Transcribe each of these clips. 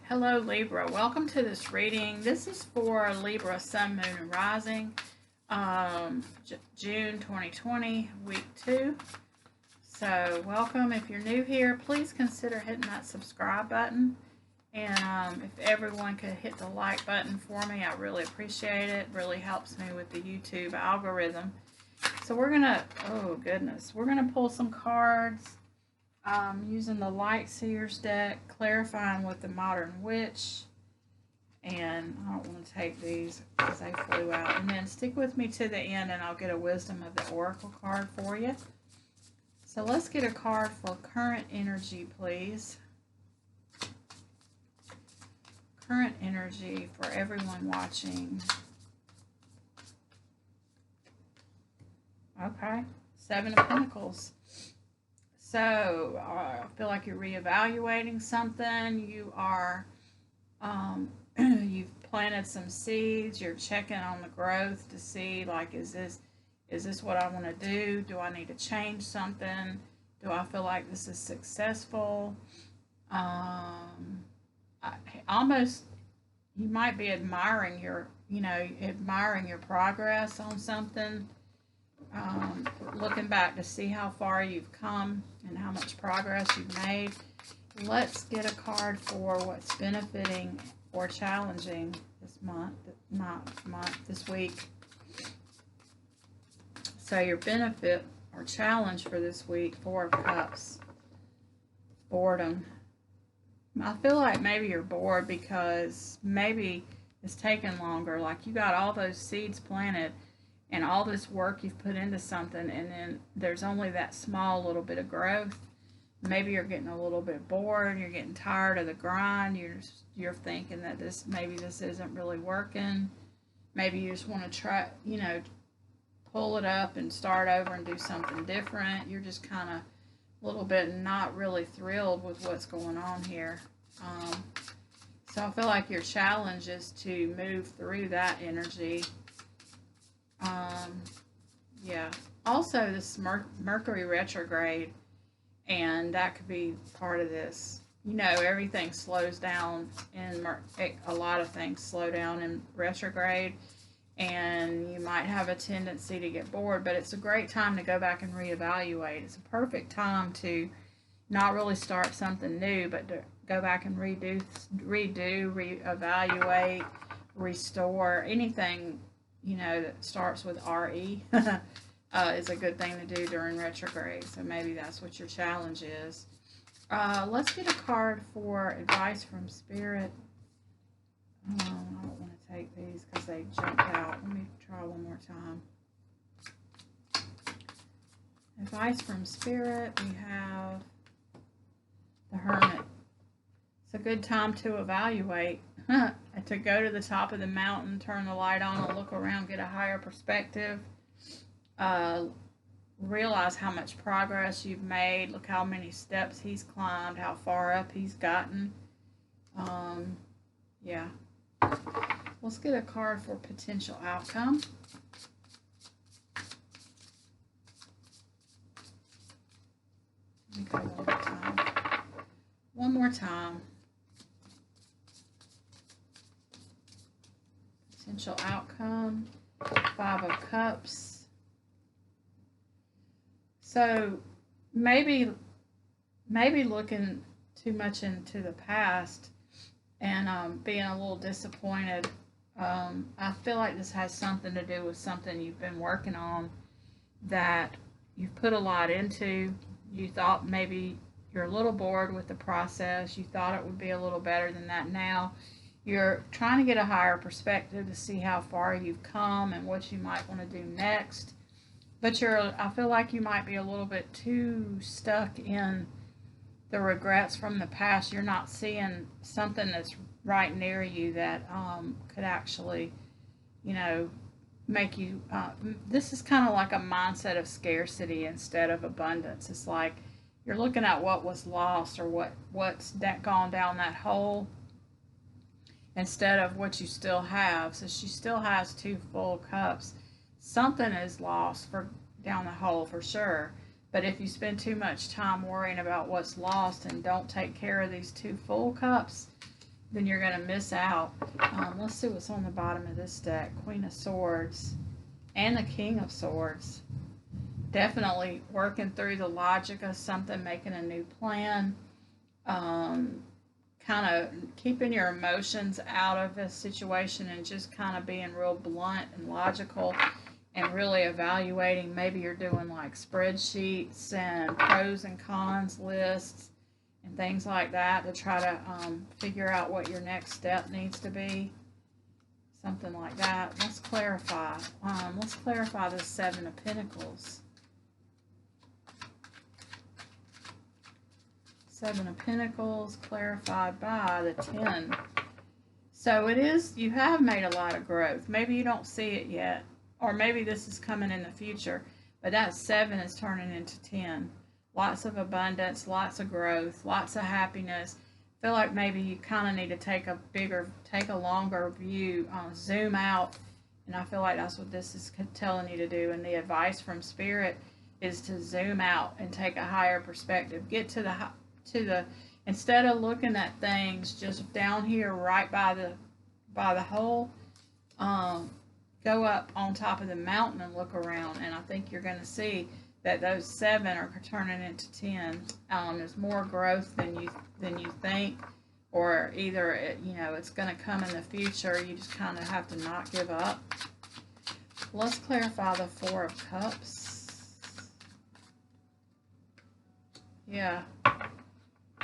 Hello Libra, welcome to this reading. This is for Libra Sun, Moon, and Rising, June 2020, week 2. So welcome. If you're new here, please consider hitting that subscribe button. And if everyone could hit the like button for me, I really appreciate it. It really helps me with the YouTube algorithm. So we're going to, we're going to pull some cards. Using the Light Seers deck, clarifying with the Modern Witch, and I don't want to take these because they flew out. And then stick with me to the end and I'll get a Wisdom of the Oracle card for you. So let's get a card for current energy, please. Current energy for everyone watching. Okay, Seven of Pentacles. So, I feel like you're reevaluating something. You are, you've planted some seeds. You're checking on the growth to see, like, is this what I want to do? Do I need to change something? Do I feel like this is successful? Almost, you might be admiring your progress on something. Looking back to see how far you've come and how much progress you've made. Let's get a card for what's benefiting or challenging this month, this week. So your benefit or challenge for this week, Four of Cups. Boredom. I feel like maybe you're bored because maybe it's taken longer. Like you got all those seeds planted and all this work you've put into something, and then there's only that small little bit of growth. Maybe you're getting a little bit bored, you're getting tired of the grind, you're thinking that maybe this isn't really working. Maybe you just want to try, pull it up and start over and do something different. You're just kind of a little bit not really thrilled with what's going on here. So I feel like your challenge is to move through that energy. Yeah. Also, this Mercury retrograde, and that could be part of this. Everything slows down, and a lot of things slow down in retrograde, and you might have a tendency to get bored, but it's a great time to go back and reevaluate. It's a perfect time to not really start something new, but to go back and reevaluate, restore anything that starts with RE is a good thing to do during retrograde. So maybe that's what your challenge is. Let's get a card for advice from Spirit. I don't want to take these because they jumped out. Let me try one more time. Advice from Spirit. We have the Hermit. It's a good time to evaluate. To go to the top of the mountain, turn the light on, and look around, get a higher perspective. Realize how much progress you've made. Look how many steps he's climbed, how far up he's gotten. Yeah. Let's get a card for potential outcome. Let me go one more time. One more time. Potential outcome, Five of Cups. So maybe looking too much into the past and being a little disappointed. I feel like this has something to do with something you've been working on that you've put a lot into. You thought maybe you're a little bored with the process. You thought it would be a little better than that now. You're trying to get a higher perspective to see how far you've come and what you might want to do next. But I feel like you might be a little bit too stuck in the regrets from the past. You're not seeing something that's right near you that could actually, make you, this is kind of like a mindset of scarcity instead of abundance. It's like you're looking at what was lost or what's gone down that hole, instead of what you still have. So she still has 2 full cups. Something is lost down the hole for sure. But if you spend too much time worrying about what's lost and don't take care of these 2 full cups, then you're going to miss out. Let's see what's on the bottom of this deck. Queen of Swords and the King of Swords. Definitely working through the logic of something, making a new plan. Kind of keeping your emotions out of a situation and just kind of being real blunt and logical and really evaluating. Maybe you're doing like spreadsheets and pros and cons lists and things like that to try to figure out what your next step needs to be. Something like that. Let's clarify. Let's clarify the Seven of Pentacles. Seven of Pentacles clarified by the 10. So it is, you have made a lot of growth. Maybe you don't see it yet, or maybe this is coming in the future, but that 7 is turning into 10. Lots of abundance, lots of growth, lots of happiness. I feel like maybe you kind of need to take a longer view, zoom out, and I feel like that's what this is telling you to do. And the advice from Spirit is to zoom out and take a higher perspective. Get to the instead of looking at things just down here right by the hole, go up on top of the mountain and look around, and I think you're going to see that those 7 are turning into 10. There's more growth than you think, or either it's going to come in the future. You just kind of have to not give up. Let's clarify the 4 of Cups. Yeah.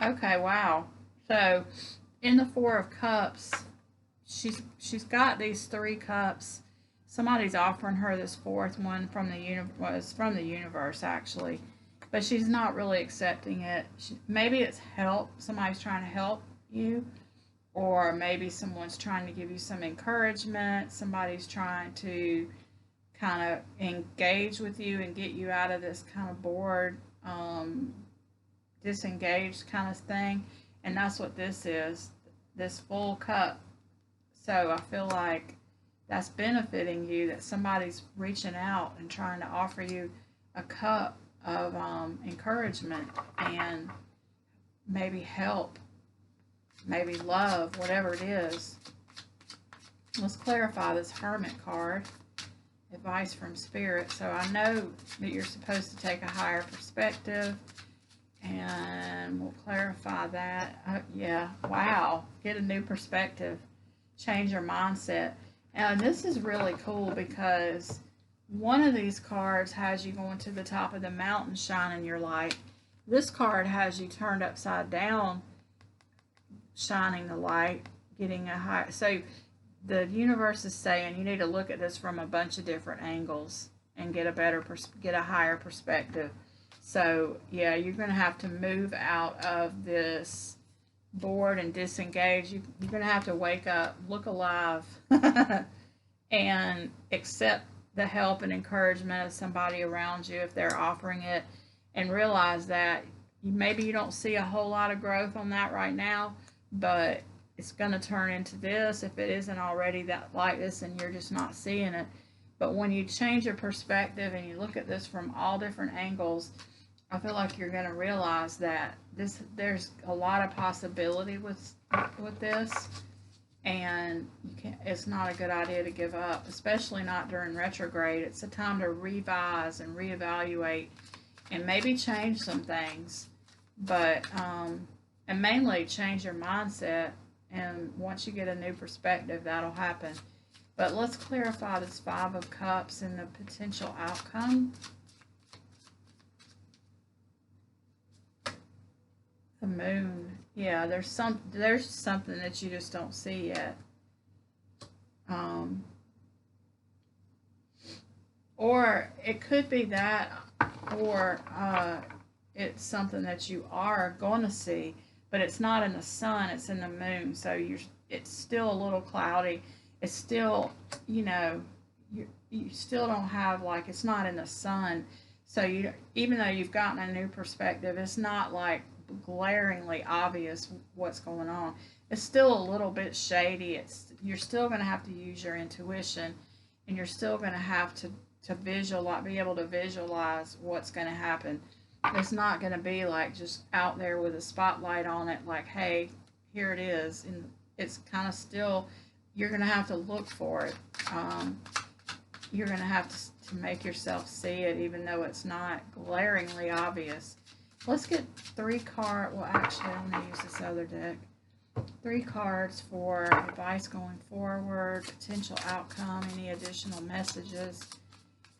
Okay, wow. So in the 4 of Cups, she's got these 3 cups. Somebody's offering her this 4th one from the universe actually, but she's not really accepting it. Maybe it's help. Somebody's trying to help you, or maybe someone's trying to give you some encouragement. Somebody's trying to kind of engage with you and get you out of this kind of bored, disengaged kind of thing, and that's what this is, this full cup. So I feel like that's benefiting you, that somebody's reaching out and trying to offer you a cup of encouragement and maybe help, maybe love, whatever it is. Let's clarify this Hermit card. Advice from Spirit. So I know that you're supposed to take a higher perspective, and we'll clarify that. Yeah, wow. Get a new perspective. Change your mindset. And this is really cool because one of these cards has you going to the top of the mountain shining your light. This card has you turned upside down shining the light, getting a high. So the universe is saying you need to look at this from a bunch of different angles and get a higher perspective. So yeah, you're going to have to move out of this bored and disengaged. You're going to have to wake up, look alive, and accept the help and encouragement of somebody around you if they're offering it, and realize that maybe you don't see a whole lot of growth on that right now, but it's going to turn into this if it isn't already that like this and you're just not seeing it. But when you change your perspective and you look at this from all different angles, I feel like you're going to realize that there's a lot of possibility with this, and it's not a good idea to give up, especially not during retrograde. It's a time to revise and reevaluate and maybe change some things, but and mainly change your mindset. And once you get a new perspective, that'll happen. But let's clarify this 5 of Cups and the potential outcome. The Moon. Yeah, there's something that you just don't see yet. Or it could be that, or it's something that you are going to see, but it's not in the sun, it's in the moon. So it's still a little cloudy. It's still, you still don't have, like, it's not in the sun. So even though you've gotten a new perspective, it's not like glaringly obvious what's going on. It's still a little bit shady. You're still going to have to use your intuition, and you're still going to have to be able to visualize what's going to happen. It's not going to be like just out there with a spotlight on it, like, hey, here it is. And it's kind of still, you're going to have to look for it. You're going to have to make yourself see it, even though it's not glaringly obvious. Let's get 3 cards. Well, actually, I'm going to use this other deck. 3 cards for advice going forward, potential outcome, any additional messages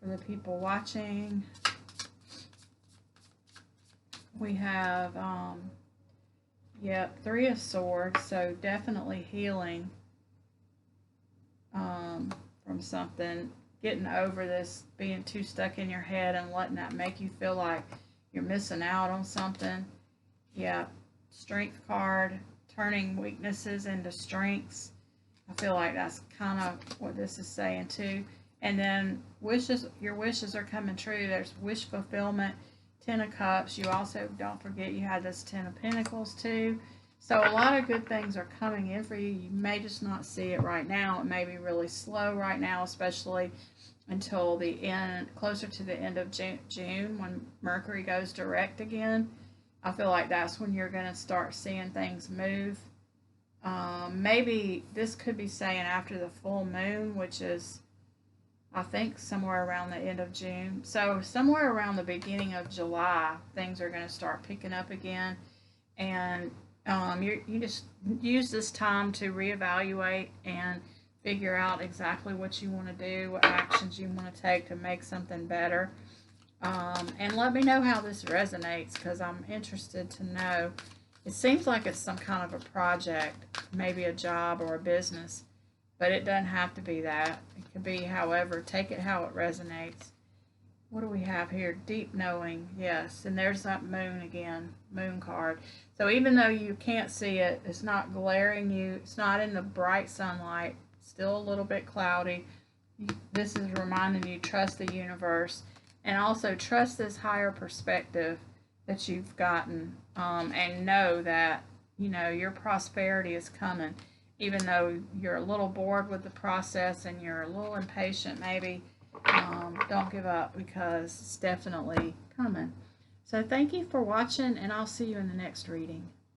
for the people watching. We have, yep, 3 of Swords, so definitely healing from something, getting over this, being too stuck in your head and letting that make you feel like you're missing out on something. Yeah, Strength card, turning weaknesses into strengths. I feel like that's kind of what this is saying too. And then wishes, your wishes are coming true. There's wish fulfillment, 10 of Cups. You also, don't forget, you had this 10 of Pentacles too. So a lot of good things are coming in for you. You may just not see it right now. It may be really slow right now, especially until the end, closer to the end of June, when Mercury goes direct again. I feel like that's when you're going to start seeing things move. Maybe this could be saying after the full moon, which is, I think, somewhere around the end of June. So somewhere around the beginning of July, things are going to start picking up again. And you just use this time to reevaluate and figure out exactly what you want to do, what actions you want to take to make something better. And let me know how this resonates, because I'm interested to know. It seems like it's some kind of a project, maybe a job or a business, but it doesn't have to be that. It could be however. Take it how it resonates. What do we have here? Deep knowing, yes. And there's that moon again, moon card. So even though you can't see it, it's not glaring you, it's not in the bright sunlight, it's still a little bit cloudy. This is reminding you, trust the universe. And also trust this higher perspective that you've gotten, and know that, you know, your prosperity is coming. Even though you're a little bored with the process and you're a little impatient maybe, don't give up, because it's definitely coming. So thank you for watching, and I'll see you in the next reading.